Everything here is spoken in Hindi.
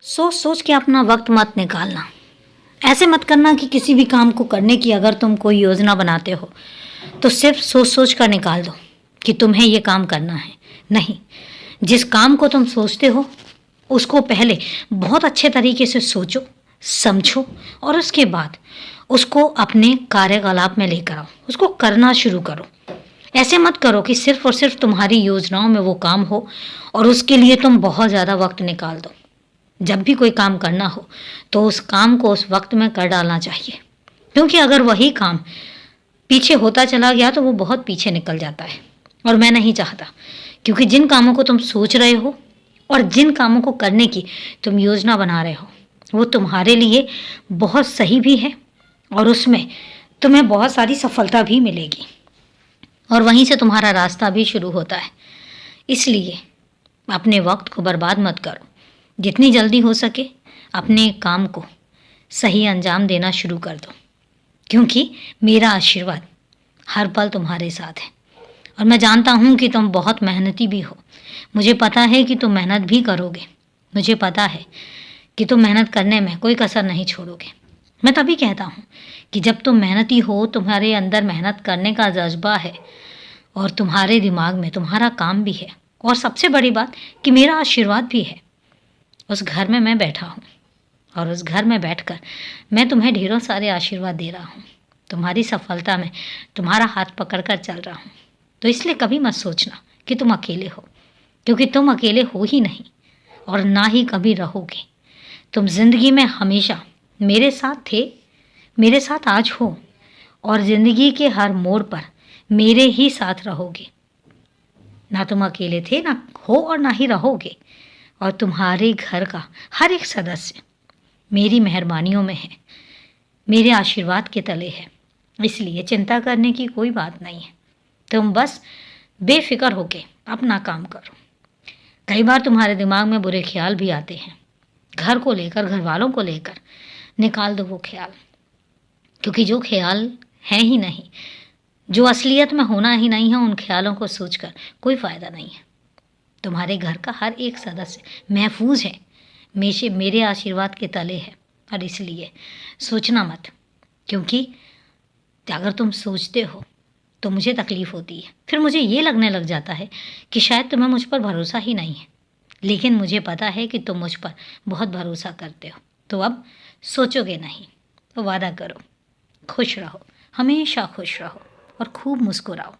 सोच सोच के अपना वक्त मत निकालना। ऐसे मत करना कि किसी भी काम को करने की अगर तुम कोई योजना बनाते हो तो सिर्फ सोच सोच कर निकाल दो कि तुम्हें ये काम करना है। नहीं, जिस काम को तुम सोचते हो उसको पहले बहुत अच्छे तरीके से सोचो, समझो और उसके बाद उसको अपने कार्यकलाप में लेकर आओ, उसको करना शुरू करो। ऐसे मत करो कि सिर्फ और सिर्फ तुम्हारी योजनाओं में वो काम हो और उसके लिए तुम बहुत ज़्यादा वक्त निकाल दो। जब भी कोई काम करना हो तो उस काम को उस वक्त में कर डालना चाहिए, क्योंकि अगर वही काम पीछे होता चला गया तो वो बहुत पीछे निकल जाता है और मैं नहीं चाहता। क्योंकि जिन कामों को तुम सोच रहे हो और जिन कामों को करने की तुम योजना बना रहे हो वो तुम्हारे लिए बहुत सही भी है और उसमें तुम्हें बहुत सारी सफलता भी मिलेगी और वहीं से तुम्हारा रास्ता भी शुरू होता है। इसलिए अपने वक्त को बर्बाद मत करो। जितनी जल्दी हो सके अपने काम को सही अंजाम देना शुरू कर दो, क्योंकि मेरा आशीर्वाद हर पल तुम्हारे साथ है और मैं जानता हूँ कि तुम बहुत मेहनती भी हो। मुझे पता है कि तुम मेहनत भी करोगे। मुझे पता है कि तुम मेहनत करने में कोई कसर नहीं छोड़ोगे। मैं तभी कहता हूँ कि जब तुम मेहनती हो, तुम्हारे अंदर मेहनत करने का जज्बा है और तुम्हारे दिमाग में तुम्हारा काम भी है और सबसे बड़ी बात कि मेरा आशीर्वाद भी है। उस घर में मैं बैठा हूँ और उस घर में बैठकर मैं तुम्हें ढेरों सारे आशीर्वाद दे रहा हूँ। तुम्हारी सफलता में तुम्हारा हाथ पकड़कर चल रहा हूँ। तो इसलिए कभी मत सोचना कि तुम अकेले हो, क्योंकि तुम अकेले हो ही नहीं और ना ही कभी रहोगे। तुम जिंदगी में हमेशा मेरे साथ थे, मेरे साथ आज हो और ज़िंदगी के हर मोड़ पर मेरे ही साथ रहोगे। ना तुम अकेले थे, ना हो और ना ही रहोगे। और तुम्हारे घर का हर एक सदस्य मेरी मेहरबानियों में है, मेरे आशीर्वाद के तले है। इसलिए चिंता करने की कोई बात नहीं है। तुम बस बेफिक्र होके अपना काम करो। कई बार तुम्हारे दिमाग में बुरे ख्याल भी आते हैं, घर को लेकर, घर वालों को लेकर। निकाल दो वो ख्याल, क्योंकि जो ख्याल है ही नहीं, जो असलियत में होना ही नहीं है, उन ख्यालों को सोचकर कोई फ़ायदा नहीं है। तुम्हारे घर का हर एक सदस्य महफूज है, मेरे आशीर्वाद के तले है और इसलिए सोचना मत। क्योंकि अगर तुम सोचते हो तो मुझे तकलीफ़ होती है, फिर मुझे ये लगने लग जाता है कि शायद तुम्हें मुझ पर भरोसा ही नहीं है। लेकिन मुझे पता है कि तुम मुझ पर बहुत भरोसा करते हो, तो अब सोचोगे नहीं। तो वादा करो, खुश रहो, हमेशा खुश रहो और खूब मुस्कुराओ।